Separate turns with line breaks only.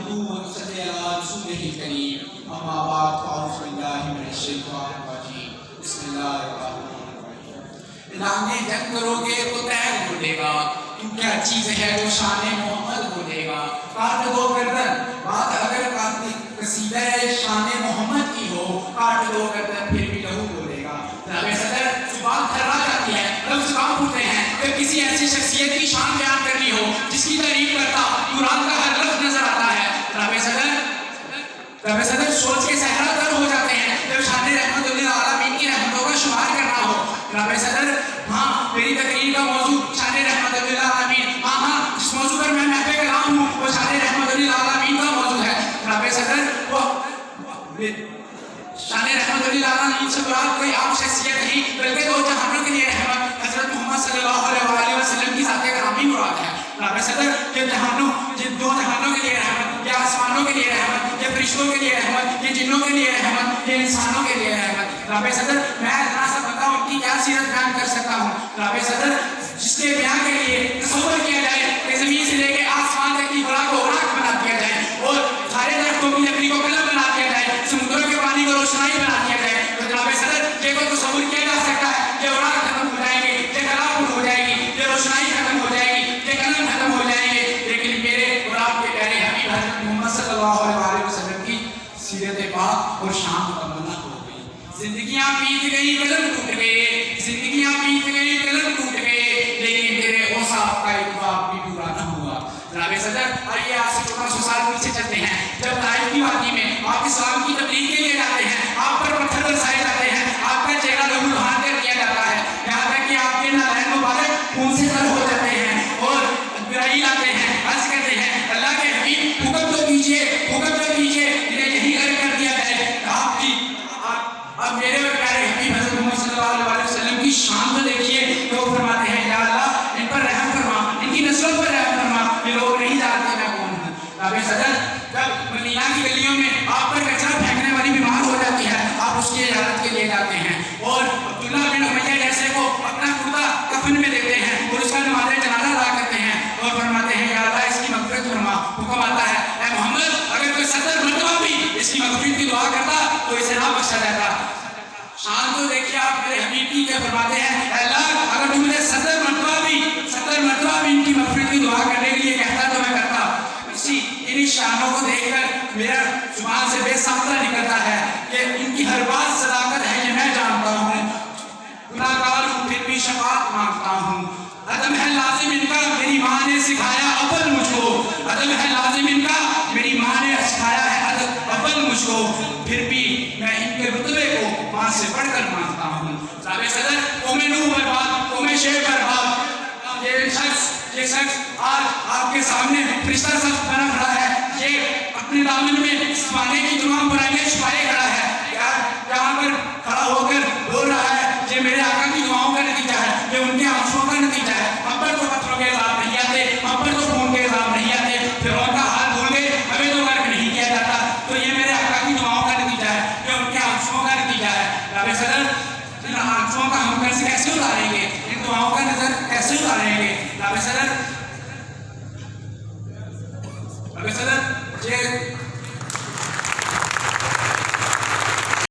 نحمده ونصلي على رسوله الكريم اما بعد فاعوذ بالله من الشیطان الرجیم بسم اللہ الرحمن الرحیم آگے جنگ کرو گے تو تیر بولے گا تو کیا چیز ہے جو شان محمد بولے گا کاٹ دو گردن بات اگر قصیدہ شان محمد کی ہو کاٹ دو گردن پھر بھی لہو بولے گا جناب صدر زبان تھرا جاتی ہے لفظ کام پھوٹتے ہیں کہ کسی ایسی شخصیت کی شان بیان کرنی ہو جس کی تعریف کرتا قرآن کا ہر لفظ نظر آتا ہے جناب صدر سوچ کے صحرا تر ہو جاتے ہیں جب شان رحمت اللہ عالمین کی رحمتوں کا شمار کرنا ہو جناب صدر ہاں میری تقریر کا موضوع شان رحمت اللہ عالمین ہاں جس موضوع پر میں محفل کلام ہوں وہ شان رحمت اللہ عالمین کا موضوع ہے جناب صدر وہ شان رحمت اللہ عالمین سے مراد کوئی عام شخصیت نہیں بلکہ دو جہانوں کے لیے رحمت حضرت محمد صلی اللہ علیہ وسلم کی ذات گرامی مراد ہے جناب صدر یہ جہانوں جن دو جہانوں کے لیے رحمت یہ آسمانوں کے لیے رحمت یہ فرشتوں کے لیے رحمت یہ جنوں کے لیے رحمت یہ انسانوں کے لیے رحمت جناب صدر میں اتنا سا بتاؤں ان کی کیا سیرت بیان کر سکتا ہوں جناب صدر جس کے بیان کے لیے تصور کیا جائے کہ زمین سے لے کے آسمان تک کی خوراک کو خوراک بنا دیا جائے اور سارے درختوں کی لکڑی کو قلم بنا دیا جائے سمندروں کے پانی کو روشنائی بنا دیا جائے تو جناب صدر یہ کوئی تصور کیا جا سکتا ہے کہ خوراک ختم ہو جائیں گے یہ خراب ہو جائے گی یہ روشنائی ختم ہو جائے گی یہ قلم ختم ہو جائیں گے لیکن میرے اور آپ کے پیارے حبیب حضرت محمد صلی اللہ علیہ وسلم کی سیرت پاک اور شان مکمل ہو گئی زندگیاں بیت گئی قلم ٹوٹ گئے زندگیاں بیت گئی قلم ٹوٹ گئے لیکن میرے اوصاف کا ایک باب بھی پورا نہ ہوا جناب صدر آئیے آپ سے 1400 سال پیچھے چلتے ہیں جب طائف کی وادی میں آپ اسلام کی تبلیغ کے لیے جاتے ہیں آپ پر پتھر برسائے جاتے ہیں آپ کا چہرہ لہو لہان کر دیا جاتا ہے یہاں تک کہ آپ کے نالین مبارک خون سے تر ہو جاتے ہیں اور جبرائیل آتے ہیں عرض کرتے ہیں اللہ کے حبیب حکم تو کیجیے انہیں یہی عرض کر دیا جائے آپ کی اب میرے اور پیارے حبیب حضرت محمد صلی اللہ علیہ وسلم کی شان تو دیکھیے تو وہ فرماتے ہیں یا اللہ ان پر رحم فرما ان کی نسلوں پر رحم فرما یہ لوگ نہیں جانتے میں کون ہوں جناب صدر جب مدینہ کی گلیوں میں آپ پر کچرا پھینکنے والی بیمار ہو جاتی ہے آپ اس کی عیادت کے لیے جاتے ہیں اور عبداللہ بن امیہ جیسے کو اپنا کرتا کفن میں دیتے ہیں اور اس کا نماز جنازہ ادا کرتے ہیں اور فرماتے ہیں یا اللہ اس کی مغفرت فرما حکم آتا ہے اے محمد اگر کوئی 70 مرتبہ بھی اس کی مغفرت کی دعا کرتا تو اسے نہ بخشا جاتا شان تو دیکھیے آپ میرے حبیب کی کیا فرماتے ہیں اے اللہ اگر تم مجھے 70 مرتبہ بھی ان کی مغفرت کی دعا کرنے کے لیے کہتا تو میں کرتا انہی شانوں کو دیکھ کر میرا زبان سے بے ساختہ نکلتا ہے کہ ان کی ہر بات صداقت ہے یہ میں جانتا ہوں گناہ گار ہوں پھر بھی شفاعت مانگتا ہوں ادب ہے لازم ان کا میری ماں نے سکھایا ابل مجھ کو ادب ہے لازم ان کا میری ماں نے سکھایا ہے ادب ابل مجھ کو پھر بھی میں ان کے رتبے کو ماں سے بڑھ کر مانگتا ہوں جناب صدر قوم نوح برباد قوم شعیب برباد یہ شخص آج آپ کے سامنے فرشتہ سخت بنا کھڑا ہے یہ اپنے دامن میں زمانے کی تمام برائیاں چھپائے کھڑا ہے یہاں پر کھڑا ہو کر بول رہا ہے یہ میرے آقا کی دعاؤں کا نتیجہ ہے یہ ان کے آنسوؤں کا نتیجہ ہے ہم پر تو پتھروں کے عذاب نہیں آتے ہم پر تو خون کے عذاب نہیں آتے پھر ان کا حال بھول گئے ہمیں تو غرق نہیں کیا جاتا تو یہ میرے آقا کی دعاؤں کا نتیجہ ہے یہ ان کے آنسوؤں کا نتیجہ ہے جناب صدر ان آنسوؤں کا ہم قرض کیسے اتاریں گے ان دعاؤں کا نظر کیسے اتاریں گے جناب صدر یہ